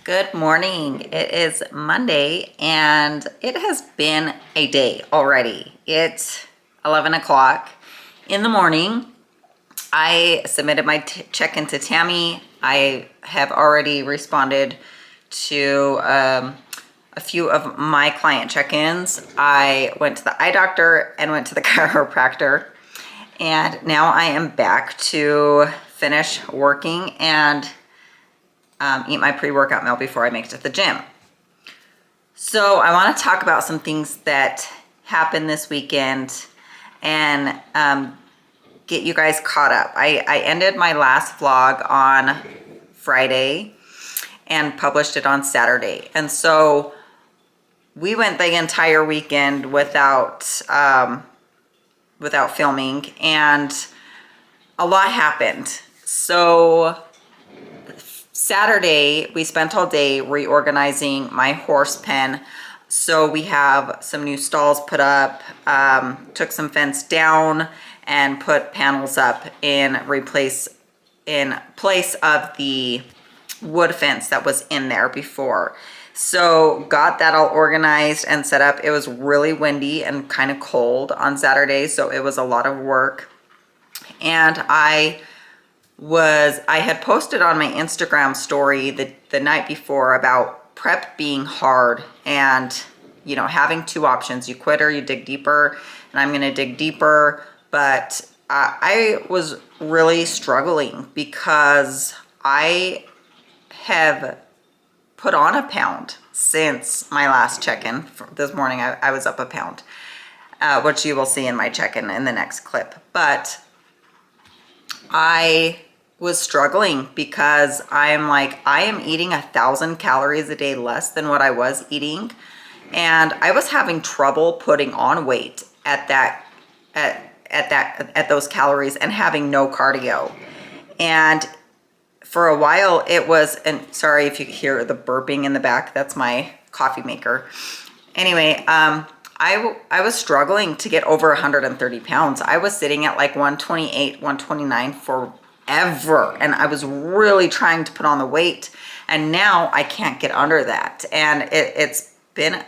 Good morning. It is Monday and it has been a day already. It's 11 o'clock in the morning. I submitted my check-in to Tammy. I have already responded to a few of my client check-ins. I went to the eye doctor and went to the chiropractor. And now I am back to finish working and eat my pre-workout meal before I make it to the gym. So I want to talk about some things that happened this weekend and get you guys caught up. I ended my last vlog on Friday and published it on Saturday. And so we went the entire weekend without filming, and a lot happened. So Saturday, we spent all day reorganizing my horse pen. So we have some new stalls put up, took some fence down and put panels up in place of the wood fence that was in there before. So got that all organized and set up. It was really windy and kind of cold on Saturday, so it was a lot of work. And I had posted on my Instagram story the night before about prep being hard and, you know, having two options. You quit or you dig deeper, and I'm going to dig deeper. But I was really struggling because I have put on a pound since my last check-in. This morning I was up a pound, which you will see in my check-in in the next clip. But I was struggling because I am eating 1,000 calories a day less than what I was eating, and I was having trouble putting on weight at those calories and having no cardio. And for a while it was, and sorry if you hear the burping in the back, that's my coffee maker. Anyway, I was struggling to get over 130 pounds. I was sitting at like 128, 129 forever. And I was really trying to put on the weight. And now I can't get under that. And it's been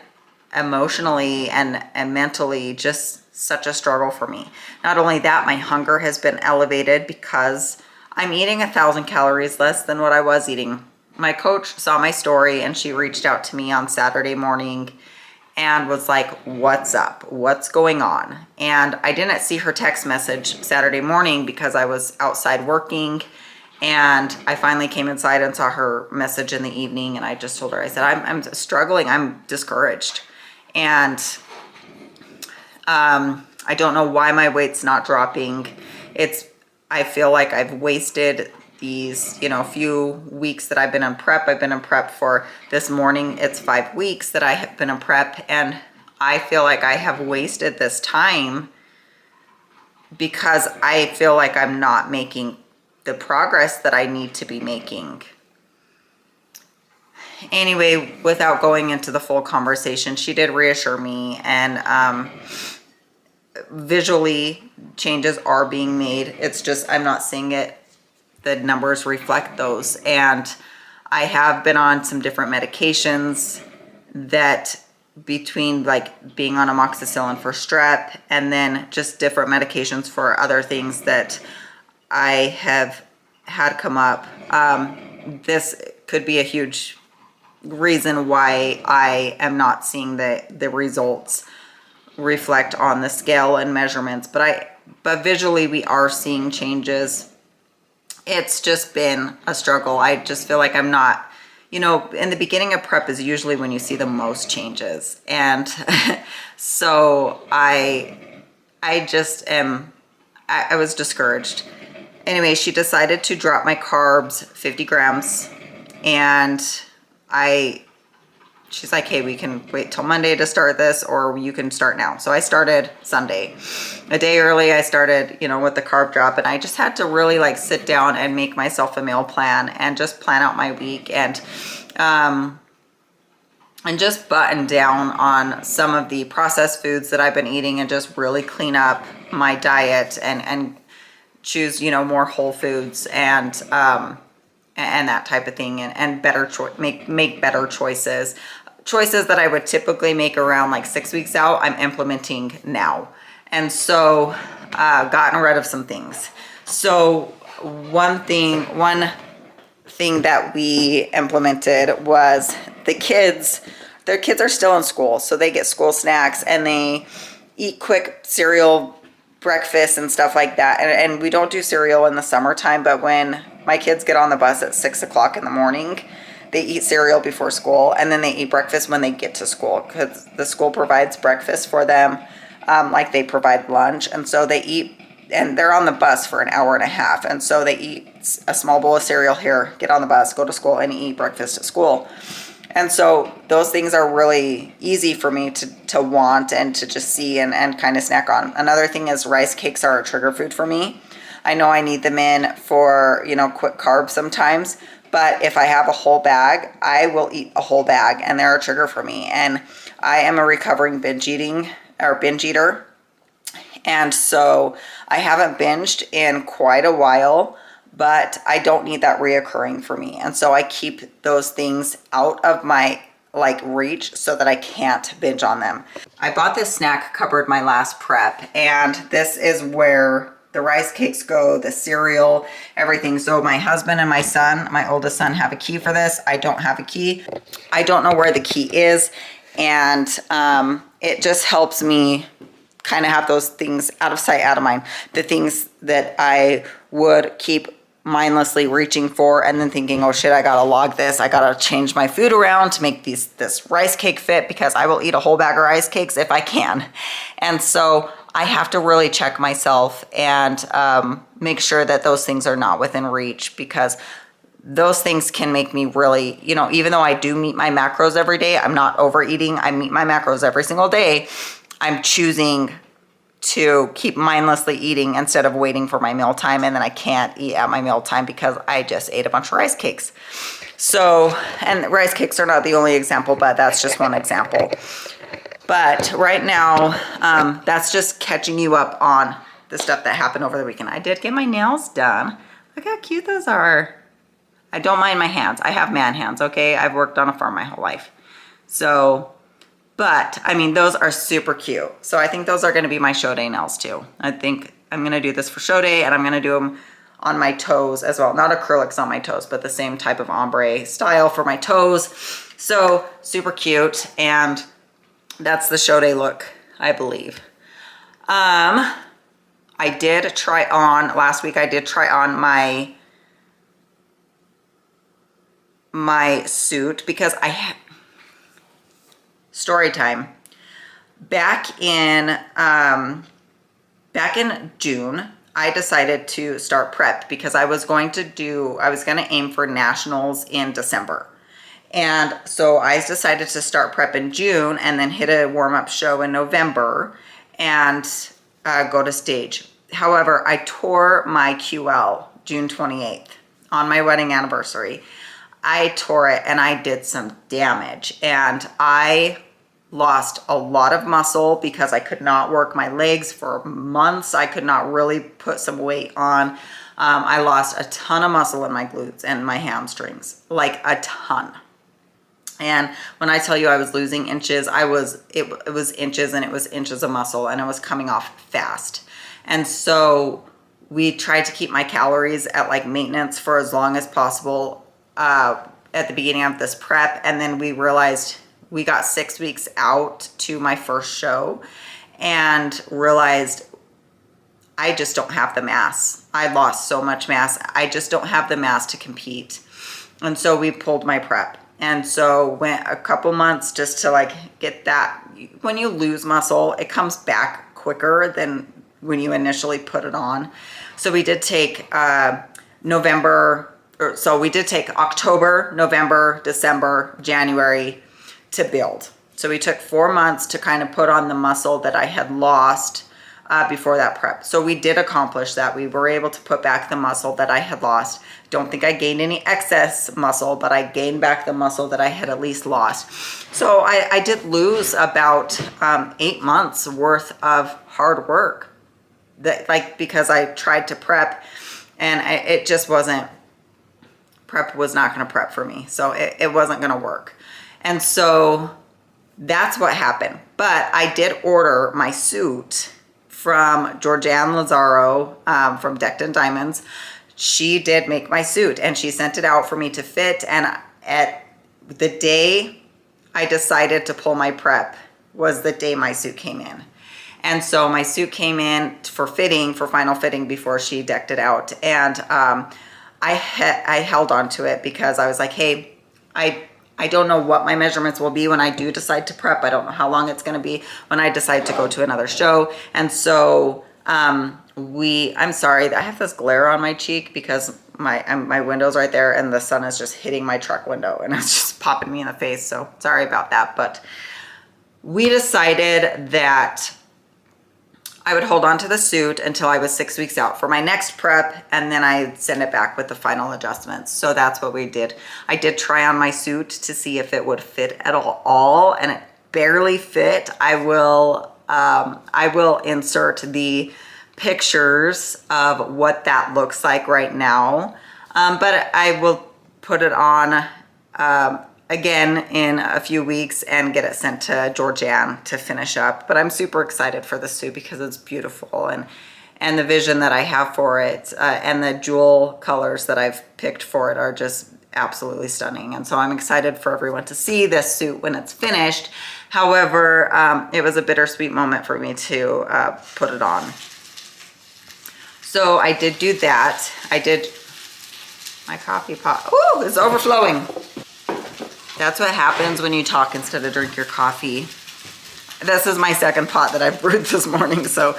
emotionally and mentally just such a struggle for me. Not only that, my hunger has been elevated because I'm eating 1,000 calories less than what I was eating. My coach saw my story and she reached out to me on Saturday morning and was like, what's up? What's going on? And I didn't see her text message Saturday morning because I was outside working, and I finally came inside and saw her message in the evening, and I just told her, I said, I'm struggling, I'm discouraged. And I don't know why my weight's not dropping. I feel like I've wasted these, few weeks that I've been in prep. I've been in prep for this morning. It's 5 weeks that I have been in prep, and I feel like I have wasted this time because I feel like I'm not making the progress that I need to be making. Anyway, without going into the full conversation, she did reassure me, and visually changes are being made. It's just I'm not seeing it. The numbers reflect those. And I have been on some different medications that, between like being on amoxicillin for strep and then just different medications for other things that I have had come up, this could be a huge reason why I am not seeing the results reflect on the scale and measurements. But visually we are seeing changes. It's just been a struggle. I just feel like I'm not, in the beginning of prep is usually when you see the most changes. And so I was discouraged. Anyway, she decided to drop my carbs 50 grams, and she's like, hey, we can wait till Monday to start this, or you can start now. So I started Sunday. A day early, I started, with the carb drop, and I just had to really like sit down and make myself a meal plan and just plan out my week and just button down on some of the processed foods that I've been eating and just really clean up my diet and choose, more whole foods and and that type of thing, and better make better choices. Choices that I would typically make around like 6 weeks out, I'm implementing now. And so gotten rid of some things. So one thing that we implemented was their kids are still in school, so they get school snacks and they eat quick cereal breakfast and stuff like that. And we don't do cereal in the summertime, but when my kids get on the bus at 6 o'clock in the morning, they eat cereal before school, and then they eat breakfast when they get to school, because the school provides breakfast for them, like they provide lunch. And so they eat, and they're on the bus for an hour and a half. And so they eat a small bowl of cereal here, get on the bus, go to school, and eat breakfast at school. And so those things are really easy for me to want and to just see and kind of snack on. Another thing is rice cakes are a trigger food for me. I know I need them in for, quick carbs sometimes, but if I have a whole bag, I will eat a whole bag, and they're a trigger for me. And I am a recovering binge eater. And so I haven't binged in quite a while, but I don't need that reoccurring for me. And so I keep those things out of my reach so that I can't binge on them. I bought this snack cupboard my last prep, and this is where the rice cakes go, the cereal, everything. So my husband and my oldest son have a key for this. I don't have a key. I don't know where the key is. And it just helps me kind of have those things out of sight, out of mind. The things that I would keep mindlessly reaching for and then thinking, oh shit, I gotta log this. I gotta change my food around to make this rice cake fit, because I will eat a whole bag of rice cakes if I can. And so I have to really check myself and make sure that those things are not within reach, because those things can make me really, even though I do meet my macros every day, I'm not overeating. I meet my macros every single day. I'm choosing to keep mindlessly eating instead of waiting for my mealtime, and then I can't eat at my mealtime because I just ate a bunch of rice cakes. So, and rice cakes are not the only example, but that's just one example. But right now, that's just catching you up on the stuff that happened over the weekend. I did get my nails done. Look how cute those are. I don't mind my hands. I have man hands, okay? I've worked on a farm my whole life. So, but, I mean, those are super cute. So I think those are going to be my show day nails too. I think I'm going to do this for show day, and I'm going to do them on my toes as well. Not acrylics on my toes, but the same type of ombre style for my toes. So super cute. And that's the show day look, I believe. I did try on, last week I did try on my suit, because story time. Back in June, I decided to start prep because I was going to aim for nationals in December. And so I decided to start prep in June and then hit a warm-up show in November and go to stage. However, I tore my QL June 28th on my wedding anniversary. I tore it and I did some damage, and I lost a lot of muscle because I could not work my legs for months. I could not really put some weight on. I lost a ton of muscle in my glutes and my hamstrings, like a ton. And when I tell you I was losing inches, it was inches, and it was inches of muscle, and it was coming off fast. And so we tried to keep my calories at like maintenance for as long as possible at the beginning of this prep. And then we realized we got 6 weeks out to my first show and realized I just don't have the mass. I lost so much mass. I just don't have the mass to compete. And so we pulled my prep. And so went a couple months just to like get that. When you lose muscle, it comes back quicker than when you initially put it on. So we did take we did take October, November, December, January to build. So we took 4 months to kind of put on the muscle that I had lost before that prep. So we did accomplish that. We were able to put back the muscle that I had lost. Don't think I gained any excess muscle, but I gained back the muscle that I had at least lost. So I did lose about 8 months worth of hard work, because I tried to prep and it just wasn't prep was not going to prep for me. So it wasn't going to work. And so that's what happened. But I did order my suit from Georgianne Lazaro from Decked in Diamonds. She did make my suit and she sent it out for me to fit. And at the day I decided to pull my prep was the day my suit came in. And so my suit came in for fitting, for final fitting before she decked it out. And I held on to it because I was like, hey, I don't know what my measurements will be when I do decide to prep. I don't know how long it's going to be when I decide to go to another show. And so I'm sorry, I have this glare on my cheek because my window's right there and the sun is just hitting my truck window and it's just popping me in the face. So sorry about that. But we decided that I would hold on to the suit until I was 6 weeks out for my next prep, and then I'd send it back with the final adjustments. So that's what we did. I did try on my suit to see if it would fit at all, and it barely fit. I will insert the pictures of what that looks like right now, but I will put it on again in a few weeks and get it sent to Georgianne to finish up. But I'm super excited for the suit because it's beautiful, and the vision that I have for it and the jewel colors that I've picked for it are just absolutely stunning. And so I'm excited for everyone to see this suit when it's finished. However, it was a bittersweet moment for me to put it on. So I did do that. My coffee pot, ooh, it's overflowing. That's what happens when you talk instead of drink your coffee. This is my second pot that I brewed this morning, so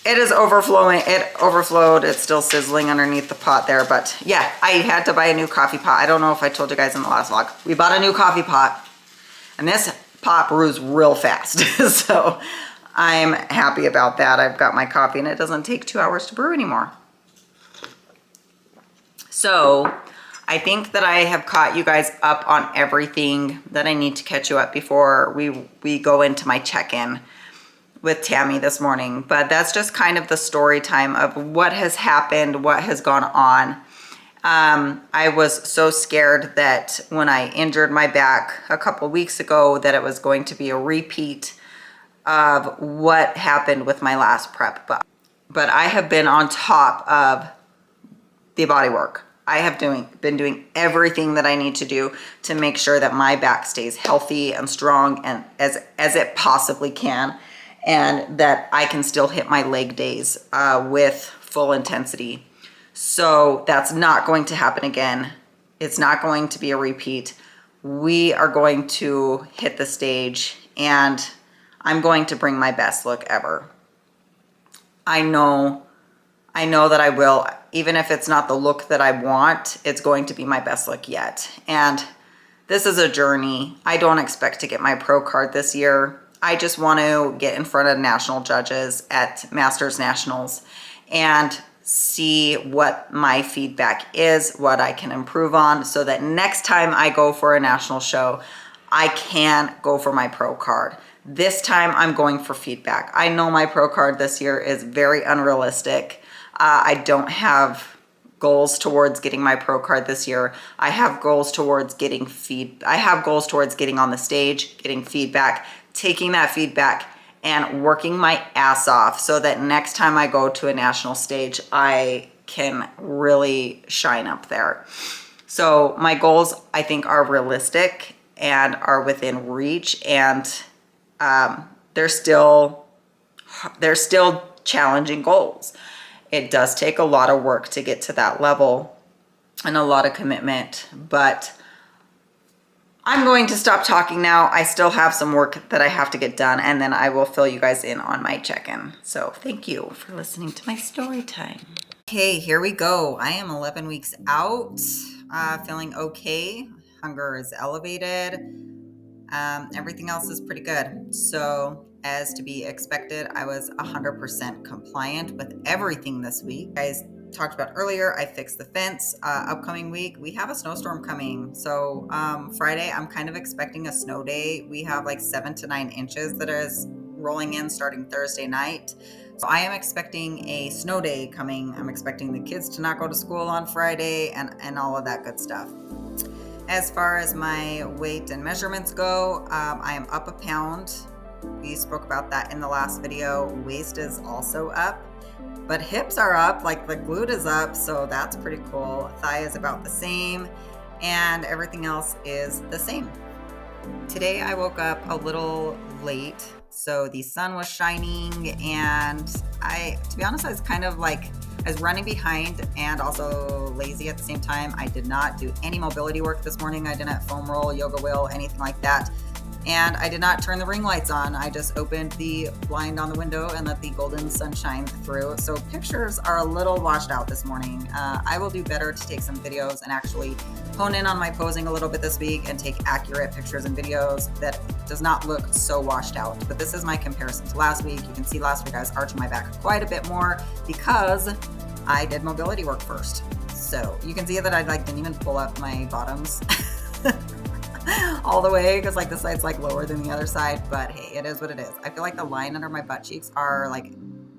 it is overflowing. It overflowed. It's still sizzling underneath the pot there, but yeah, I had to buy a new coffee pot. I don't know if I told you guys in the last vlog. We bought a new coffee pot, and this pot brews real fast, so I'm happy about that. I've got my coffee, and it doesn't take 2 hours to brew anymore. So I think that I have caught you guys up on everything that I need to catch you up before we go into my check-in with Tammy this morning. But that's just kind of the story time of what has happened, what has gone on. I was so scared that when I injured my back a couple weeks ago that it was going to be a repeat of what happened with my last prep. But I have been on top of the body work. I have been doing everything that I need to do to make sure that my back stays healthy and strong and as it possibly can, and that I can still hit my leg days with full intensity. So that's not going to happen again. It's not going to be a repeat. We are going to hit the stage and I'm going to bring my best look ever. I know that I will. Even if it's not the look that I want, it's going to be my best look yet. And this is a journey. I don't expect to get my pro card this year. I just want to get in front of national judges at Masters Nationals and see what my feedback is, what I can improve on, so that next time I go for a national show, I can go for my pro card. This time I'm going for feedback. I know my pro card this year is very unrealistic. I don't have goals towards getting my pro card this year. I have goals towards getting on the stage, getting feedback, taking that feedback and working my ass off so that next time I go to a national stage, I can really shine up there. So my goals, I think, are realistic and are within reach, and they're still challenging goals. It does take a lot of work to get to that level and a lot of commitment, but I'm going to stop talking now. I still have some work that I have to get done, and then I will fill you guys in on my check-in. So thank you for listening to my story time. Okay, here we go. I am 11 weeks out, feeling okay. Hunger is elevated. Everything else is pretty good. So as to be expected, I was 100% compliant with everything this week. Guys talked about earlier, I fixed the fence. Upcoming week, we have a snowstorm coming. So Friday, I'm kind of expecting a snow day. We have like 7 to 9 inches that is rolling in starting Thursday night. So I am expecting a snow day coming. I'm expecting the kids to not go to school on Friday and all of that good stuff. As far as my weight and measurements go, I am up a pound. We spoke about that in the last video. Waist is also up, but hips are up, like the glute is up, so that's pretty cool. Thigh is about the same, and everything else is the same. Today I woke up a little late, so the sun was shining, and to be honest, I was kind of like, I was running behind and also lazy at the same time. I did not do any mobility work this morning. I didn't foam roll, yoga wheel, anything like that. And I did not turn the ring lights on. I just opened the blind on the window and let the golden sunshine through. So pictures are a little washed out this morning. I will do better to take some videos and actually hone in on my posing a little bit this week and take accurate pictures and videos that does not look so washed out. But this is my comparison to last week. You can see last week I was arching my back quite a bit more because I did mobility work first. So you can see that I didn't even pull up my bottoms all the way because the side's lower than the other side, but hey, it is what it is. I feel like the line under my butt cheeks are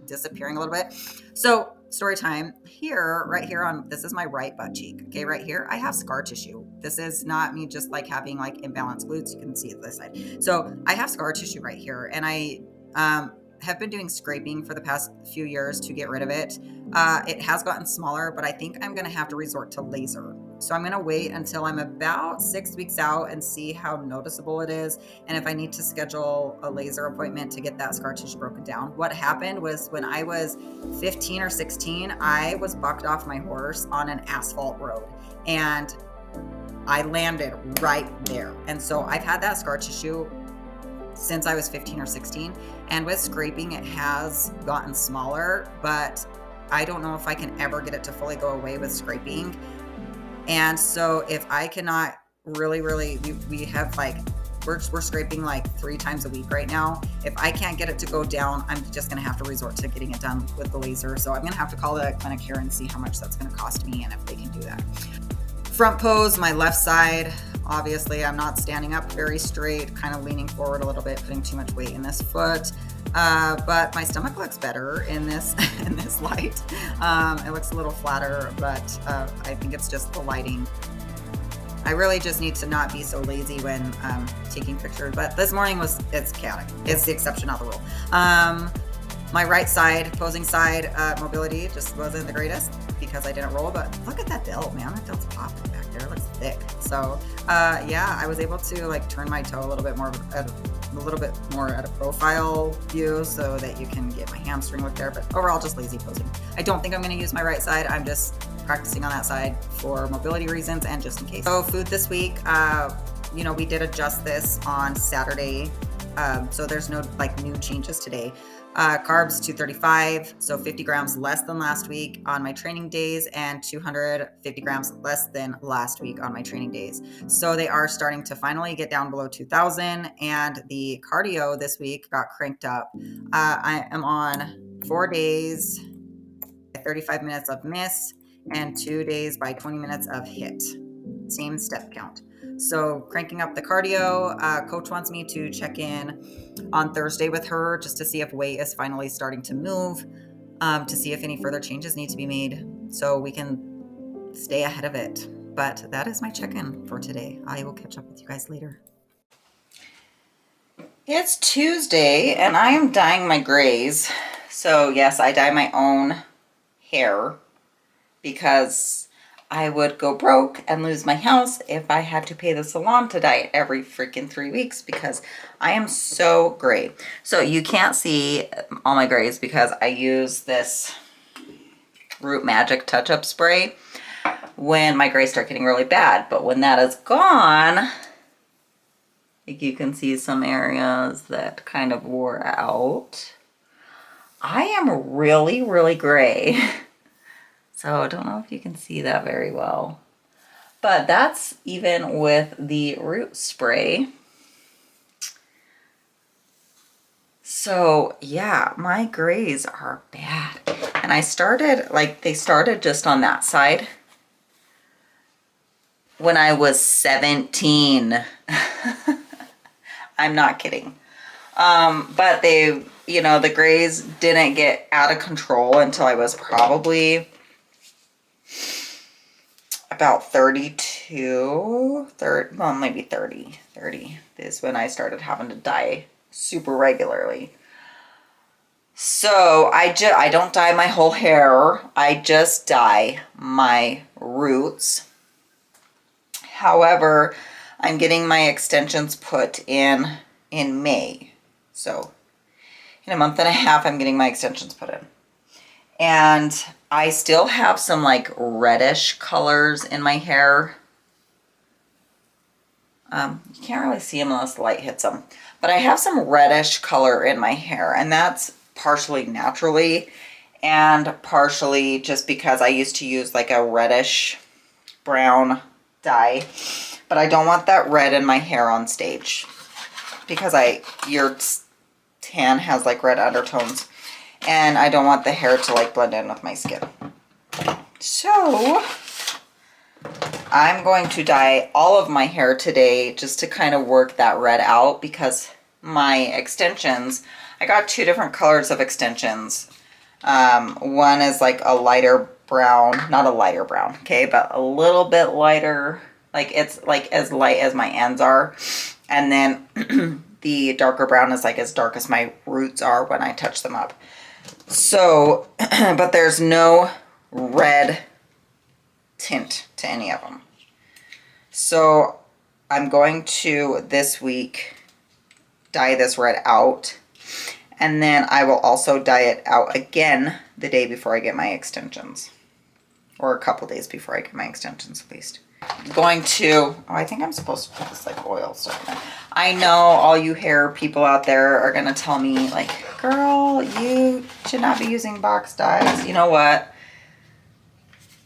disappearing a little bit. So story time here, right here this is my right butt cheek. Okay, right here I have scar tissue. This is not me just having imbalanced glutes. You can see it this side. So I have scar tissue right here, and I have been doing scraping for the past few years to get rid of it. It has gotten smaller, but I think I'm going to have to resort to laser. So I'm going to wait until I'm about 6 weeks out and see how noticeable it is, and if I need to schedule a laser appointment to get that scar tissue broken down. What happened was when I was 15 or 16, I was bucked off my horse on an asphalt road, and I landed right there. And so I've had that scar tissue since I was 15 or 16, and with scraping it has gotten smaller, but I don't know if I can ever get it to fully go away with scraping. And so if I cannot really, we have we're scraping 3 times a week right now. If I can't get it to go down, I'm just going to have to resort to getting it done with the laser. So I'm going to have to call the clinic here and see how much that's going to cost me and if they can do that. Front pose, my left side. Obviously, I'm not standing up very straight, kind of leaning forward a little bit, putting too much weight in this foot. But my stomach looks better in this in this light. It looks a little flatter, but I think it's just the lighting. I really just need to not be so lazy when taking pictures. But this morning it's chaotic. It's the exception, not the rule. My right side, posing side, mobility just wasn't the greatest because I didn't roll, but look at that delt, man. That delt's popping back there. It looks thick. So yeah, I was able to turn my toe a little bit more at a profile view so that you can get my hamstring look there, but overall just lazy posing. I don't think I'm going to use my right side. I'm just practicing on that side for mobility reasons and just in case. So food this week, we did adjust this on Saturday. So there's no new changes today. Carbs 235, so 50 grams less than last week on my training days and 250 grams less than last week on my training days. So they are starting to finally get down below 2,000, and the cardio this week got cranked up. I am on 4 days, 35 minutes of miss, and 2 days by 20 minutes of hit. Same step count. So cranking up the cardio. Coach wants me to check in on Thursday with her just to see if weight is finally starting to move, to see if any further changes need to be made so we can stay ahead of it. But that is my check-in for today. I will catch up with you guys later. It's Tuesday and I am dyeing my grays. So yes, I dye my own hair because I would go broke and lose my house if I had to pay the salon to dye it every freaking 3 weeks because I am so gray. So you can't see all my grays because I use this Root Magic touch-up spray when my grays start getting really bad. But when that is gone, you can see some areas that kind of wore out. I am really, really gray. So I don't know if you can see that very well, but that's even with the root spray. So yeah, my grays are bad. And I started, they started just on that side when I was 17. I'm not kidding. But they, you know, the grays didn't get out of control until I was probably about 32, well, maybe 30 is when I started having to dye super regularly. So I don't dye my whole hair. I just dye my roots. However, I'm getting my extensions put in May. So in a month and a half, I'm getting my extensions put in. And I still have some like reddish colors in my hair. You can't really see them unless the light hits them. But I have some reddish color in my hair, and that's partially naturally and partially just because I used to use like a reddish brown dye. But I don't want that red in my hair on stage because your tan has like red undertones, and I don't want the hair to like blend in with my skin. So I'm going to dye all of my hair today just to kind of work that red out, because my extensions, I got two different colors of extensions. One is like a lighter brown, not a lighter brown, okay, but a little bit lighter, like it's like as light as my ends are. And then the darker brown is like as dark as my roots are when I touch them up. So, but there's no red tint to any of them. So I'm going to this week dye this red out, and then I will also dye it out again the day before I get my extensions, or a couple days before I get my extensions at least. I'm going to, oh, I think I'm supposed to put this like oil stuff in it. I know all you hair people out there are gonna tell me like, girl, you should not be using box dyes. You know what?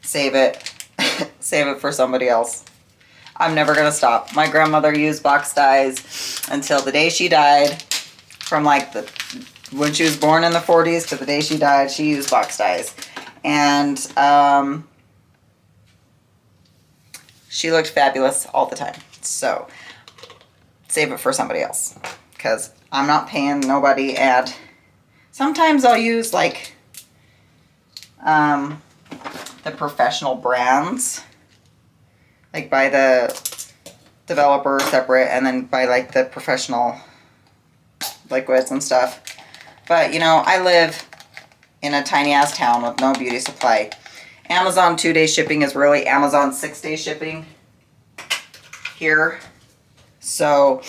Save it. Save it for somebody else. I'm never gonna stop. My grandmother used box dyes until the day she died. From like when she was born in the 40s to the day she died, she used box dyes. And she looked fabulous all the time. So save it for somebody else, because I'm not paying nobody. And sometimes I'll use like the professional brands, like buy the developer separate and then buy like the professional liquids and stuff. But you know, I live in a tiny ass town with no beauty supply. Amazon 2-day shipping is really Amazon 6-day shipping here. So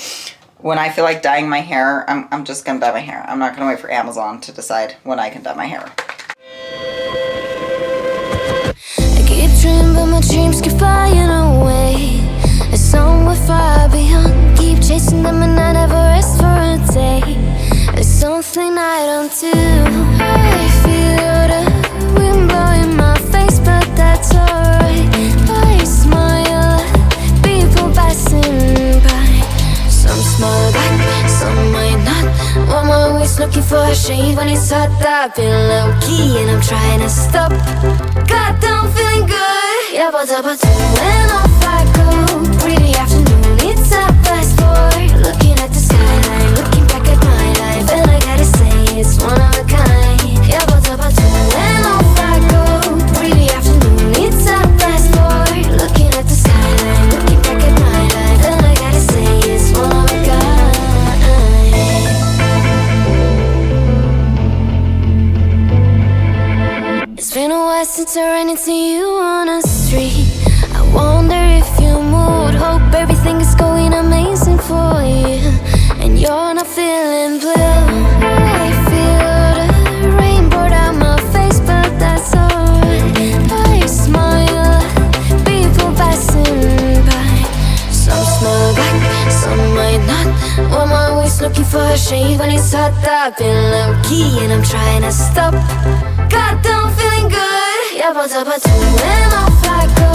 when I feel like dyeing my hair, I'm just gonna dye my hair. I'm not gonna wait for Amazon to decide when I can dye my hair. I keep dreaming, but my dreams keep flying away. It's somewhere far beyond. Keep chasing them and I never rest for a day. There's something I don't do. I feel the wind blowing my face, but that's alright. I smile at people passing by. Some smile back, some might not. I'm always looking for a shade when it's hot. I've been low-key and I'm trying to stop. God, I'm feeling good. Yeah, but when off I go. Pretty afternoon, it's a fast forward. Looking at the skyline, looking back at my life, and I gotta say it's one of a kind. Yeah, but when off I go. Pretty afternoon, it's a fast forward. Looking at the skyline, looking back at my life, and I gotta say it's one of a kind. It's been a while since I ran into you on a street. I wonder if you moved. Hope everything is going amazing for you, and you're not feeling blue. I feel the rain pour down my face, but that's alright. I smile at people passing by. Some smile back, some might not. I'm always looking for a shade when it's hot. I've been low-key and I'm trying to stop. God, I'm feeling good. Yeah, but when off I go.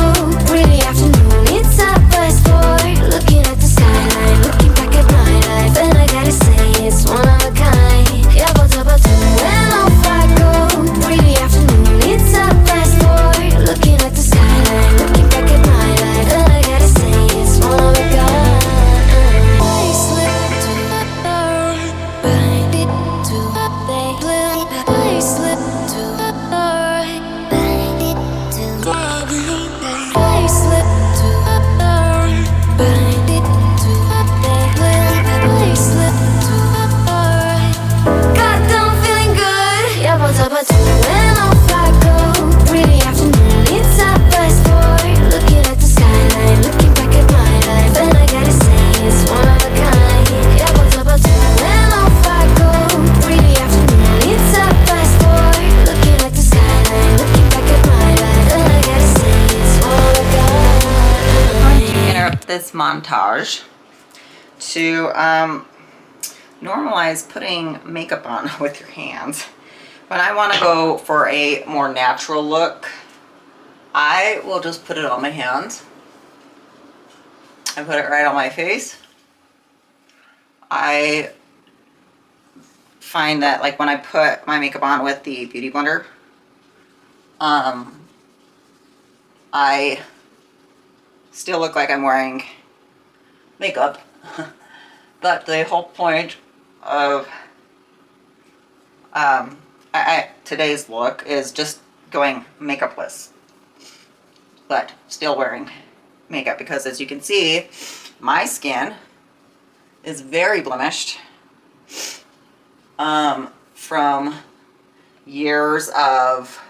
Pretty afternoon, it's a fast forward. Looking at the skyline, looking back at my life, and I gotta say it's one of a kind. Yeah, but when off I go. Pretty afternoon, it's a fast forward. Looking at the skyline, looking back at my life, and I gotta say it's one of a kind. I slipped montage to normalize putting makeup on with your hands. When I want to go for a more natural look, I will just put it on my hands. I put it right on my face. I find that like when I put my makeup on with the Beauty Blender, I still look like I'm wearing makeup. But the whole point of today's look is just going makeupless, but still wearing makeup, because as you can see, my skin is very blemished from years of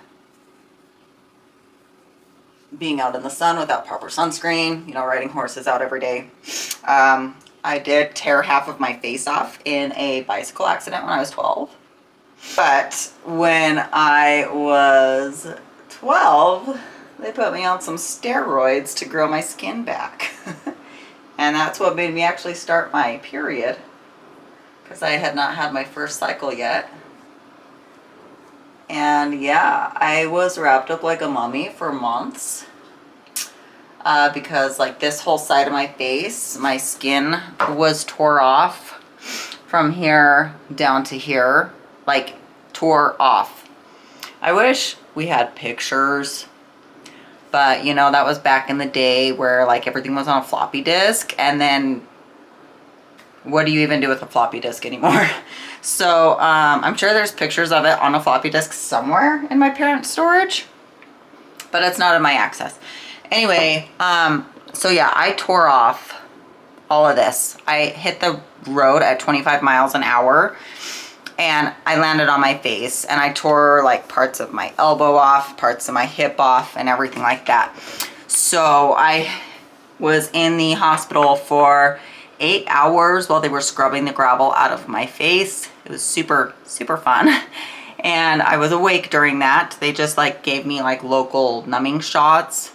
being out in the sun without proper sunscreen, you know, riding horses out every day. I did tear half of my face off in a bicycle accident when I was 12. But when I was 12, they put me on some steroids to grow my skin back. And that's what made me actually start my period, because I had not had my first cycle yet. And yeah, I was wrapped up like a mummy for months. Because like this whole side of my face, my skin was tore off from here down to here, like tore off. I wish we had pictures, but you know, that was back in the day where like everything was on a floppy disk, and then what do you even do with a floppy disk anymore? So I'm sure there's pictures of it on a floppy disk somewhere in my parents' storage, but it's not in my access. Anyway, so yeah, I tore off all of this. I hit the road at 25 miles an hour and I landed on my face, and I tore like parts of my elbow off, parts of my hip off, and everything like that. So I was in the hospital for 8 hours while they were scrubbing the gravel out of my face. It was super, super fun. And I was awake during that. They just like gave me like local numbing shots.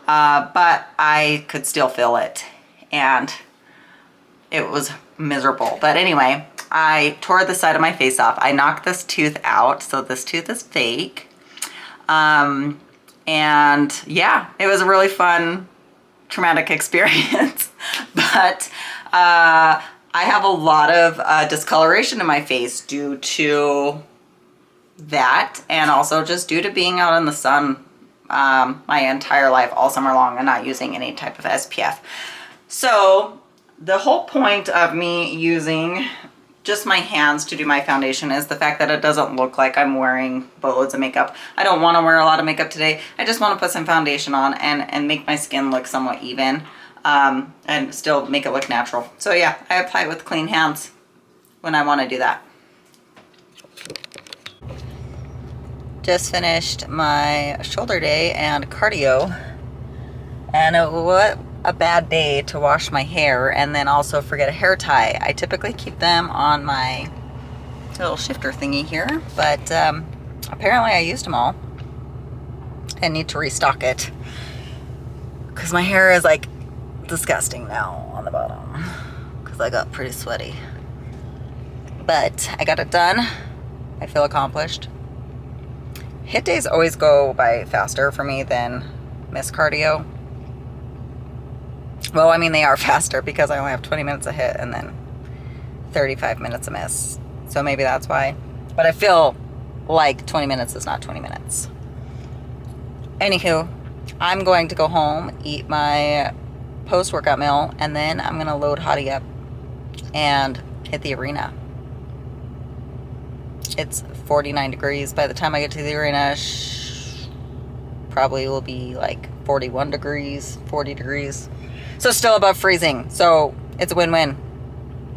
But I could still feel it, and it was miserable. But anyway, I tore the side of my face off. I knocked this tooth out, so this tooth is fake. And yeah, it was a really fun, traumatic experience. But I have a lot of discoloration in my face due to that, and also just due to being out in the sun my entire life, all summer long, and not using any type of SPF. So the whole point of me using just my hands to do my foundation is the fact that it doesn't look like I'm wearing boatloads of makeup. I don't want to wear a lot of makeup today. I just want to put some foundation on and make my skin look somewhat even, and still make it look natural. So yeah, I apply it with clean hands when I want to do that. Just finished my shoulder day and cardio, and what a bad day to wash my hair and then also forget a hair tie. I typically keep them on my little shifter thingy here, but apparently I used them all and need to restock it because my hair is like disgusting now on the bottom because I got pretty sweaty. But I got it done. I feel accomplished. Hit days always go by faster for me than miss cardio. Well, I mean, they are faster because I only have 20 minutes a hit and then 35 minutes a miss. So maybe that's why. But I feel like 20 minutes is not 20 minutes. Anywho, I'm going to go home, eat my post-workout meal, and then I'm going to load Hottie up and hit the arena. It's 49 degrees. By the time I get to the arena, probably will be like 41 degrees, 40 degrees. So still above freezing. So it's a win-win.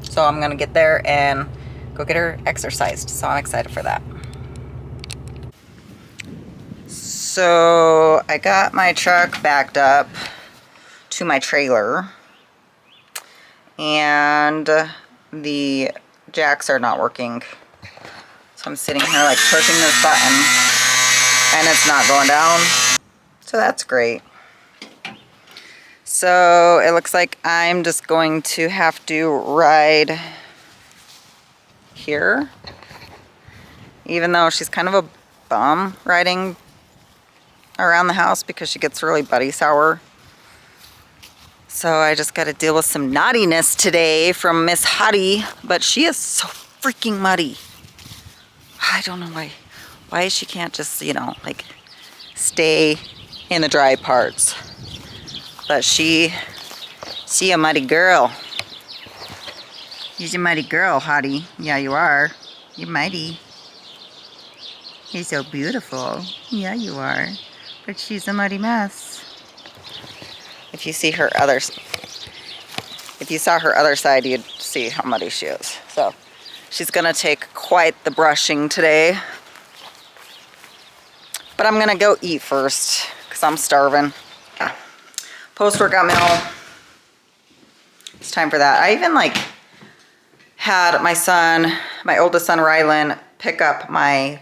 So I'm going to get there and go get her exercised. So I'm excited for that. So I got my truck backed up to my trailer. And the jacks are not working. So I'm sitting here like pushing this button and it's not going down. So that's great. So it looks like I'm just going to have to ride here, even though she's kind of a bum riding around the house because she gets really buddy sour. So I just got to deal with some naughtiness today from Miss Hottie, but she is so freaking muddy. I don't know why she can't just, you know, like stay in the dry parts. But she a muddy girl. You're a muddy girl, Hottie. Yeah, you are. You're mighty. You're so beautiful. Yeah, you are. But she's a muddy mess. If you see her if you saw her other side, you'd see how muddy she is. So she's gonna take quite the brushing today. But I'm gonna go eat first because I'm starving. Yeah. Post-workout meal. It's time for that. I even like had my oldest son Rylan, pick up my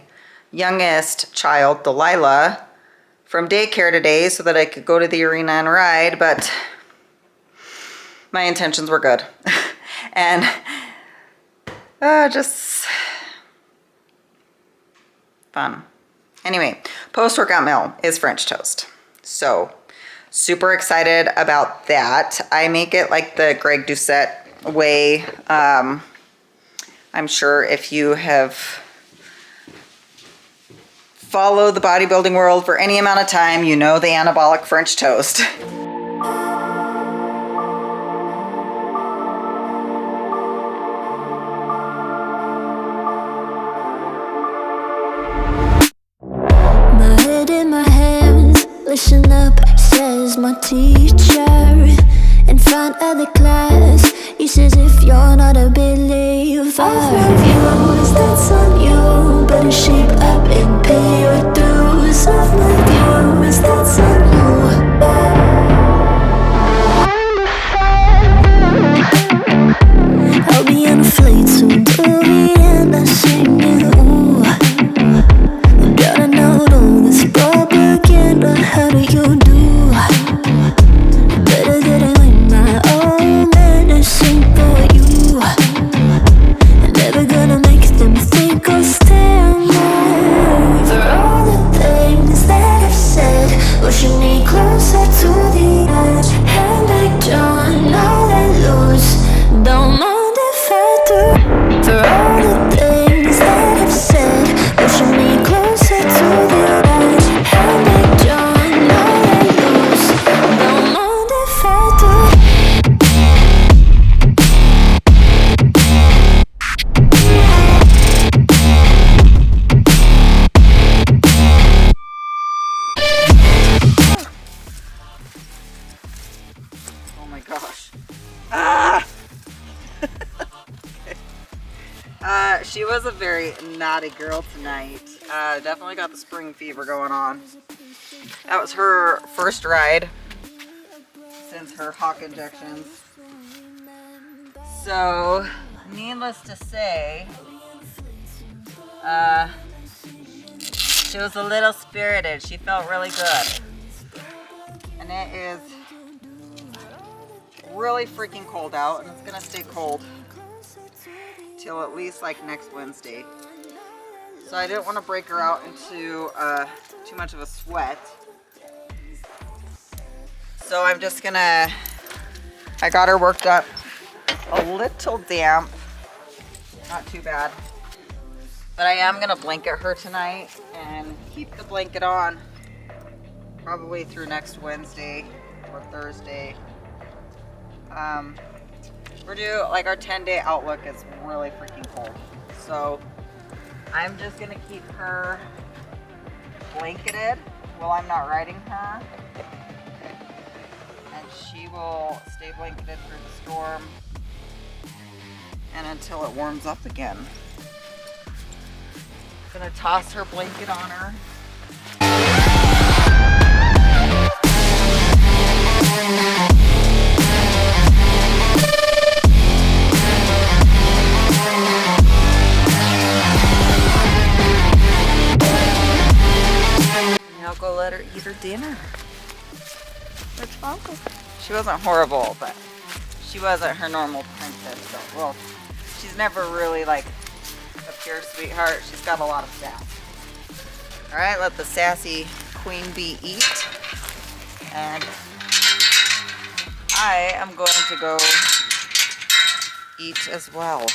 youngest child, Delilah, from daycare today so that I could go to the arena and ride, but my intentions were good. And just fun. Anyway, post-workout meal is French toast. So super excited about that. I make it like the Greg Doucette way. I'm sure if you have followed the bodybuilding world for any amount of time, you know the anabolic French toast. My head in my hands, listen up, says my teacher. In front of the class, he says if you're not a believer, I'll love you, that's on you. Better shape up and pay your dues. I've loved you, that's on you. I'll be on a flight soon to the end, I'm singing, ooh. Gotta know all this propaganda, how do you do? Better that I learn my own medicine for you. Never gonna make them think I'll stand there. For all the things that I've said, pushing me closer to the edge. And I don't know that lose, don't mind if I do. For all the things that I've said, pushing me closer to the edge. And I don't know that lose, don't mind if I do. Oh my gosh. Ah! She was a very naughty girl tonight. Definitely got the spring fever going on. That was her first ride since her hawk injections. So, needless to say, she was a little spirited. She felt really good. And it is really freaking cold out, and it's gonna stay cold till at least like next Wednesday. So I didn't want to break her out into too much of a sweat. So I'm just gonna, I got her worked up a little damp, not too bad. But I am gonna blanket her tonight and keep the blanket on probably through next Wednesday or Thursday. We're due, like our 10-day outlook is really freaking cold. So I'm just gonna keep her blanketed while I'm not riding her. And she will stay blanketed through the storm and until it warms up again. I'm gonna toss her blanket on her. I'll go let her eat her dinner. Let's go. She wasn't horrible, but she wasn't her normal princess. So, well, she's never really like a pure sweetheart. She's got a lot of sass. All right, let the sassy queen bee eat. And I am going to go eat as well.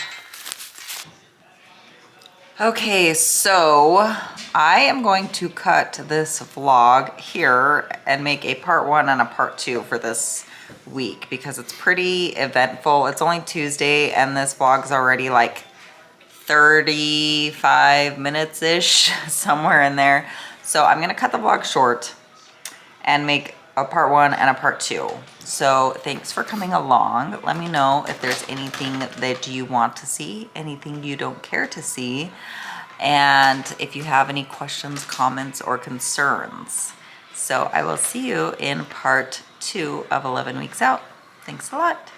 Okay, so I am going to cut this vlog here and make a part 1 and a part 2 for this week because it's pretty eventful. It's only Tuesday and this vlog's already like 35 minutes-ish, somewhere in there. So I'm gonna cut the vlog short and make a part 1 and a part 2. So thanks for coming along. Let me know if there's anything that you want to see, anything you don't care to see, and if you have any questions, comments, or concerns. So I will see you in part 2 of 11 Weeks Out. Thanks a lot.